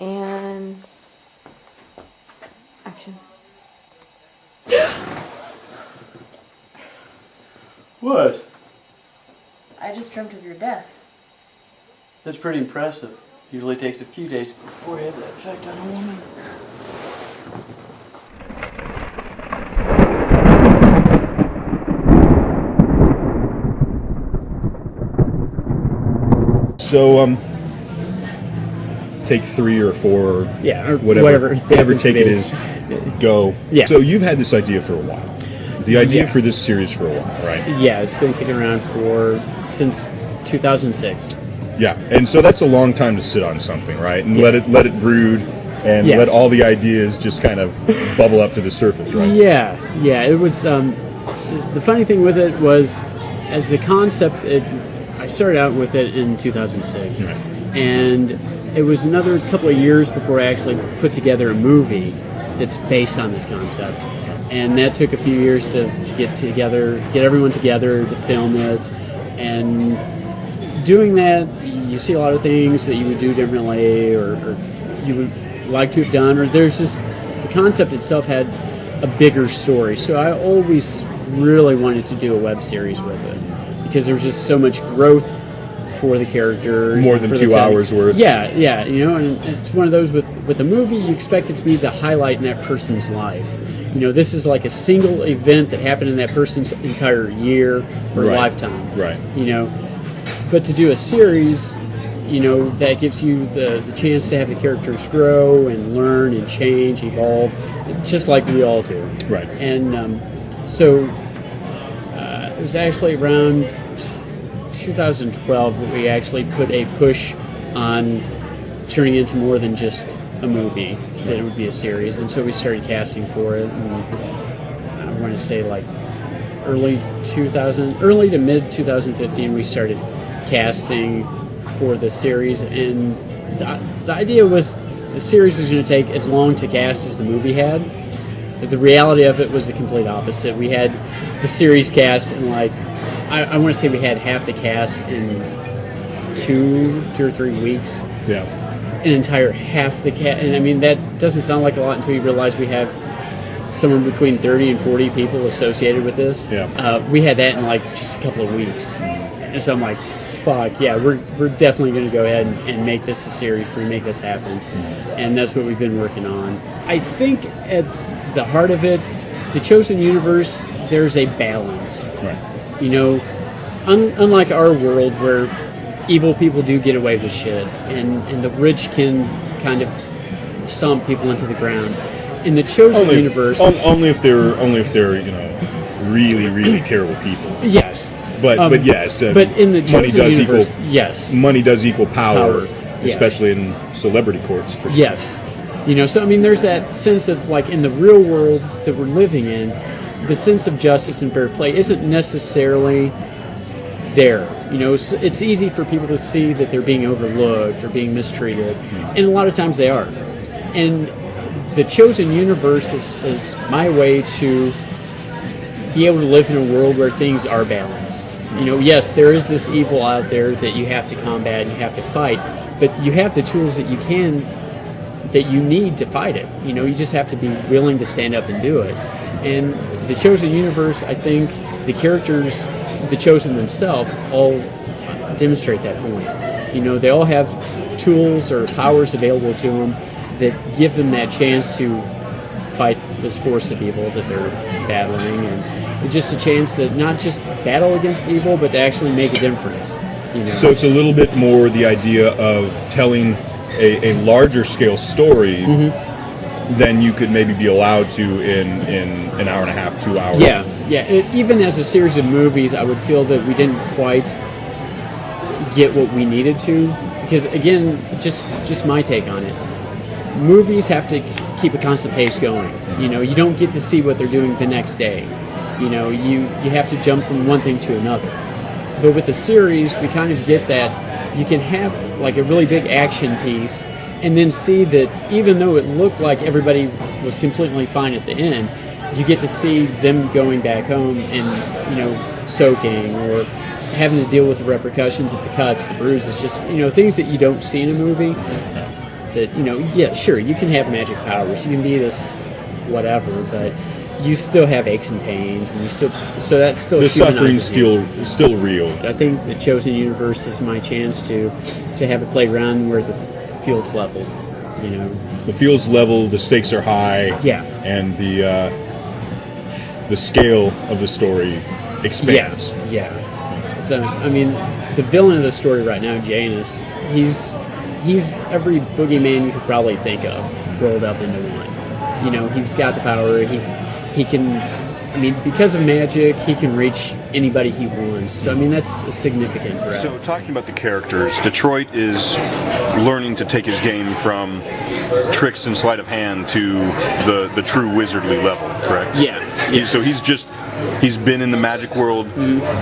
And action. What? I just dreamt of your death. That's pretty impressive. Usually takes a few days before you have that effect on a woman. So, take 3 or 4, or or whatever take it is, go. Yeah. So you've had this idea for a while. The idea for this series for a while, right? Yeah, it's been kicking around since 2006. Yeah, and so that's a long time to sit on something, right? And let it brood, and let all the ideas just kind of bubble up to the surface, right? Yeah. It was. The funny thing with it was, as the concept, I started out with it in 2006, right. And it was another couple of years before I actually put together a movie that's based on this concept. And that took a few years to get everyone together, to film it. And doing that, you see a lot of things that you would do differently or you would like to have done. Or there's just, the concept itself had a bigger story. So I always really wanted to do a web series with it because there was just so much growth for the characters. More than 2 hours worth. Yeah, and it's one of those with a movie, you expect it to be the highlight in that person's life. This is like a single event that happened in that person's entire year or lifetime. Right. But to do a series, that gives you the chance to have the characters grow and learn and change, evolve, just like we all do. Right. And so it was actually around 2012 that we actually put a push on turning into more than just a movie, that it would be a series. And so we started casting for it, and I want to say like early to mid 2015 we started casting for the series. And the idea was the series was going to take as long to cast as the movie had, but the reality of it was the complete opposite. We had the series cast in I want to say we had half the cast in two or 3 weeks. Yeah. An entire half the cast, and I mean that doesn't sound like a lot until you realize we have somewhere between 30 and 40 people associated with this. Yeah. We had that in just a couple of weeks, and so I'm like, fuck yeah, we're definitely going to go ahead and make this a series. We're going to make this happen, and that's what we've been working on. I think at the heart of it, the Chosen Universe, there's a balance. Right. Unlike our world where evil people do get away with shit, and the rich can kind of stomp people into the ground. In the Chosen Universe, only if they're really, really terrible people. Yes, but yes, but in the Chosen Universe, yes, money does equal power, especially in celebrity courts. Yes, so I mean, there's that sense of in the real world that we're living in, the sense of justice and fair play isn't necessarily there. It's easy for people to see that they're being overlooked or being mistreated, and a lot of times they are. And the Chosen Universe is my way to be able to live in a world where things are balanced. Yes, there is this evil out there that you have to combat and you have to fight, but you have the tools that you need to fight it. You just have to be willing to stand up and do it. And the Chosen Universe, I think the characters, the Chosen themselves, all demonstrate that point. They all have tools or powers available to them that give them that chance to fight this force of evil that they're battling, and just a chance to not just battle against evil, but to actually make a difference. So it's a little bit more the idea of telling a larger scale story than you could maybe be allowed to in an hour and a half, 2 hours. Yeah. Even as a series of movies, I would feel that we didn't quite get what we needed to, because again, just my take on it. Movies have to keep a constant pace going. You don't get to see what they're doing the next day. You have to jump from one thing to another. But with the series, we kind of get that you can have a really big action piece and then see that even though it looked like everybody was completely fine at the end, you get to see them going back home and, soaking or having to deal with the repercussions of the cuts, the bruises, just, things that you don't see in a movie. that, you know, yeah, sure, you can have magic powers, you can be this whatever, but you still have aches and pains, and you still, so that's still The suffering's humanizes you. still real. I think the Chosen Universe is my chance to have it play around where the field's level, you know. The field's level, the stakes are high, Yeah. and the scale of the story expands. Yeah. So, I mean, the villain of the story right now, Janus, he's every boogeyman you could probably think of rolled up into one. You know, he's got the power. He can, I mean, because of magic, he can reach anybody he wants. So, I mean, that's a significant threat. So, talking about the characters, Detroit is learning to take his game from tricks and sleight of hand to the true wizardly level, correct? Yeah. So he's been in the magic world,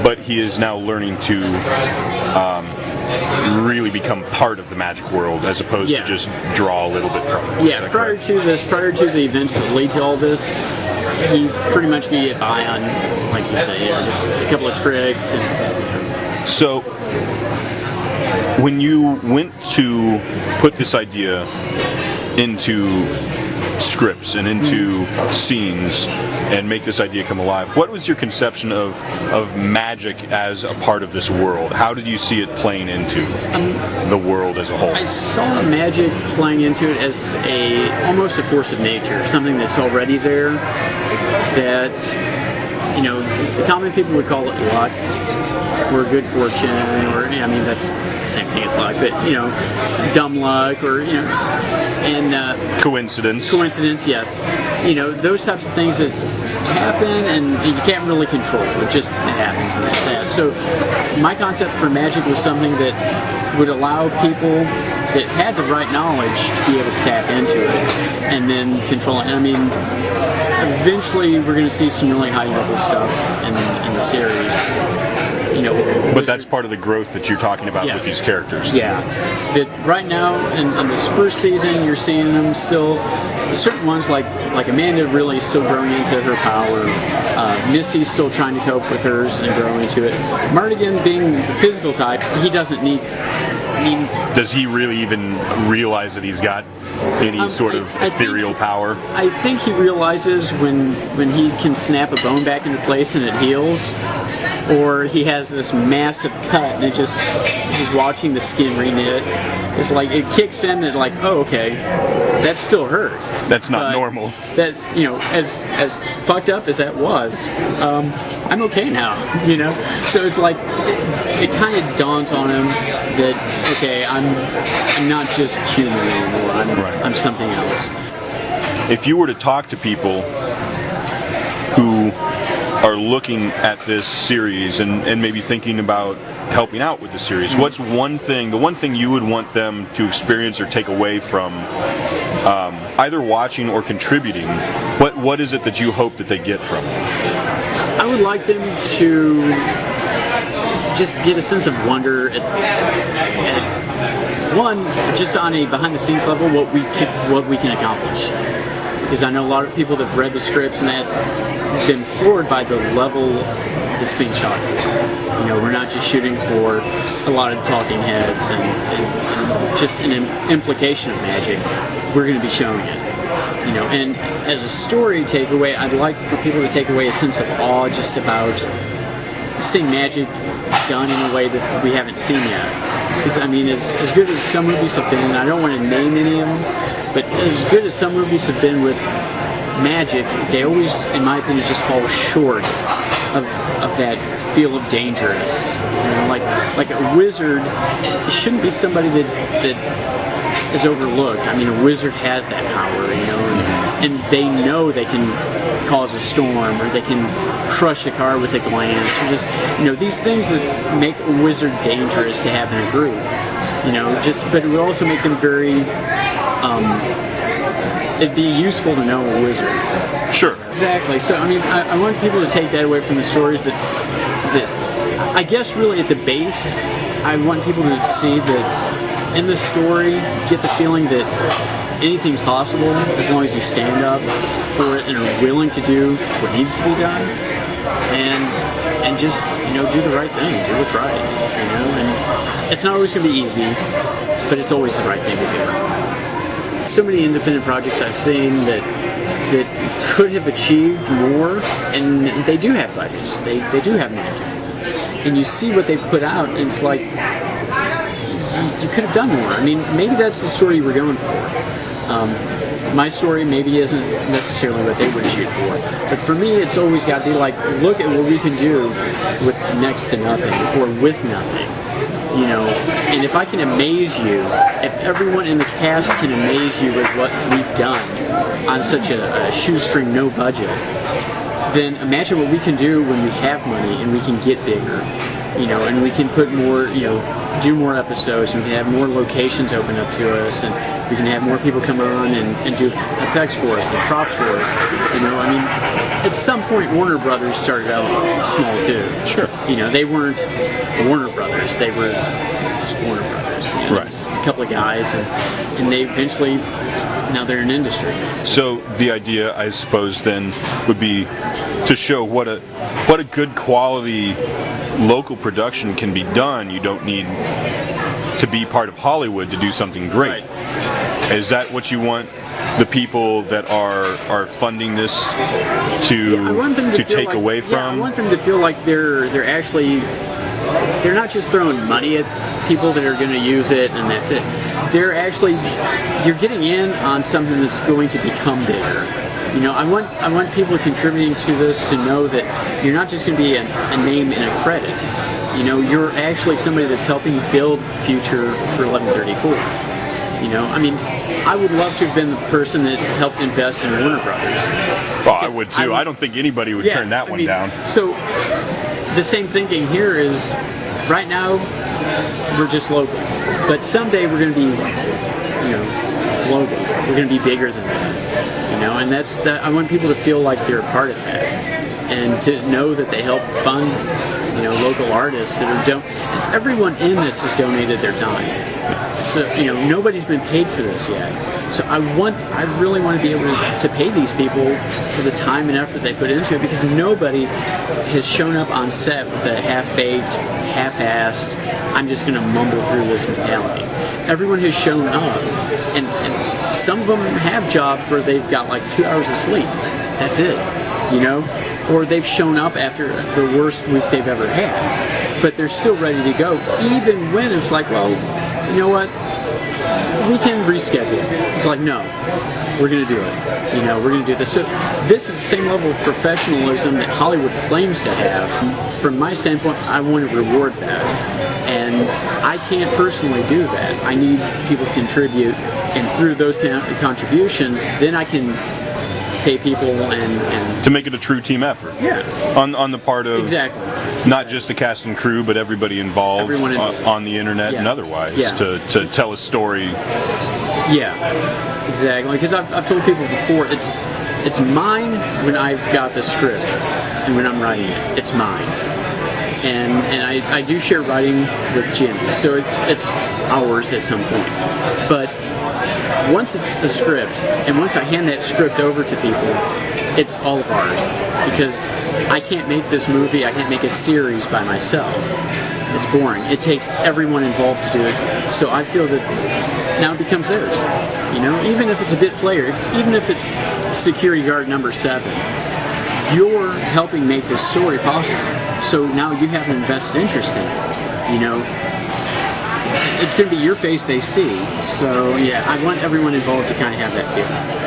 but he is now learning to really become part of the magic world as opposed to just draw a little bit from it. Yeah, prior to the events that lead to all this, he pretty much could get by on, like you say, just a couple of tricks. And, So, when you went to put this idea into scripts and into scenes and make this idea come alive, what was your conception of magic as a part of this world? How did you see it playing into the world as a whole? I saw magic playing into it as almost a force of nature, something that's already there, that, you know, the common people would call it luck, or good fortune, or, I mean, that's the same thing as luck, but, you know, dumb luck, or, you know, and Coincidence, yes. You know, those types of things that happen and you can't really control. It just happens and that's that. So my concept for magic was something that would allow people that had the right knowledge to be able to tap into it and then control it. And I mean, eventually we're going to see some really high level stuff in the series. You know, but that's part of the growth that you're talking about with these characters. Yeah, that right now in this first season, you're seeing them still. Certain ones like Amanda really still growing into her power. Missy's still trying to cope with hers and grow into it. Mardigan, being the physical type, he doesn't need. I mean, does he really even realize that he's got any sort of ethereal power? I think he realizes when he can snap a bone back into place and it heals. Or he has this massive cut and it just, he's watching the skin reknit. It's like, it kicks in that like, oh, okay, that still hurts. That's not normal. That, you know, as fucked up as that was, I'm okay now, you know? So it's like, it kind of dawns on him that, okay, I'm not just human anymore, I'm something else. If you were to talk to people who are looking at this series and maybe thinking about helping out with the series, what's the one thing you would want them to experience or take away from either watching or contributing? What is it that you hope that they get from it? I would like them to just get a sense of wonder at one, just on a behind the scenes level, what we can accomplish. Because I know a lot of people that have read the scripts and that have been floored by the level that's being shot for. You know, we're not just shooting for a lot of talking heads and just an implication of magic. We're going to be showing it. You know, and as a story takeaway, I'd like for people to take away a sense of awe just about seeing magic done in a way that we haven't seen yet. Because, I mean, as good as some movies have been, and I don't want to name any of them, but as good as some movies have been with magic, they always, in my opinion, just fall short of that feel of dangerous. You know, like a wizard, it shouldn't be somebody that is overlooked. I mean, a wizard has that power, you know, and they know they can cause a storm, or they can crush a car with a glance, or just, you know, these things that make a wizard dangerous to have in a group. You know, but it would also make them very, it'd be useful to know a wizard. Sure. Exactly. So, I mean, I want people to take that away from the stories that I guess really at the base, I want people to see that in the story, get the feeling that anything's possible as long as you stand up for it and are willing to do what needs to be done, and just, you know, do the right thing, do what's right, you know. And it's not always going to be easy, but it's always the right thing to do. so many independent projects I've seen that could have achieved more, and they do have budgets. They do have money, and you see what they put out, and it's like you could have done more. I mean, maybe that's the story you were going for. My story maybe isn't necessarily what they would shoot for, but for me, it's always got to be like, look at what we can do with next to nothing or with nothing, you know. And if I can amaze you, if everyone in the cast can amaze you with what we've done on such a shoestring, no budget, then imagine what we can do when we have money and we can get bigger, you know, and we can put more, you know, do more episodes, and we can have more locations open up to us, and we can have more people come on and do effects for us and props for us. You know, I mean, at some point Warner Brothers started out small too. Sure. You know, they weren't the Warner Brothers, they were just Warner Brothers. You know, Right. just a couple of guys, and they eventually, now they're an industry. So the idea, I suppose, then would be to show what a good quality local production can be done. You don't need to be part of Hollywood to do something great. Right. Is that what you want the people that are funding this I want them to feel take like, away Yeah, I from? want them to feel like they're actually, they're not just throwing money at people that are going to use it and that's it. They're actually, you're getting in on something that's going to become bigger. You know, I want people contributing to this to know that you're not just going to be a name and a credit. You know, you're actually somebody that's helping build the future for 1134. You know, I mean, I would love to have been the person that helped invest in Warner Brothers. Well, I would too. I don't think anybody would turn that I one mean, down. So the same thinking here is, right now we're just local, but someday we're going to be, you know, global. We're going to be bigger than that. You know, and that's that. I want people to feel like they're a part of that, and to know that they help fund, you know, local artists that are everyone in this has donated their time. So, you know, nobody's been paid for this yet. So I really want to be able to pay these people for the time and effort they put into it, because nobody has shown up on set with a half-baked, half-assed, I'm just going to mumble through this mentality. Everyone has shown up, and some of them have jobs where they've got like 2 hours of sleep. That's it, you know? Or they've shown up after the worst week they've ever had, but they're still ready to go, even when it's like, well, you know what? We can reschedule. It's like, no, we're going to do it. You know, we're going to do this. So this is the same level of professionalism that Hollywood claims to have. From my standpoint, I want to reward that. And I can't personally do that. I need people to contribute, and through those contributions, then I can pay people and To make it a true team effort. yeah, On the part of exactly. not just the cast and crew, but everybody involved, Everyone involved. on the internet and Yeah. otherwise Yeah. to tell a story. Yeah, exactly. Because I've told people before, it's mine when I've got the script and when I'm writing it. It's mine, and I do share writing with Jim, so it's ours at some point. But once it's the script, and once I hand that script over to people, it's all of ours, because I can't make this movie, I can't make a series by myself. It's boring. It takes everyone involved to do it. So I feel that now it becomes theirs. You know, even if it's a bit player, even if it's security guard number 7, you're helping make this story possible. So now you have an invested interest in it. You know, it's going to be your face they see. So yeah, I want everyone involved to kind of have that feeling.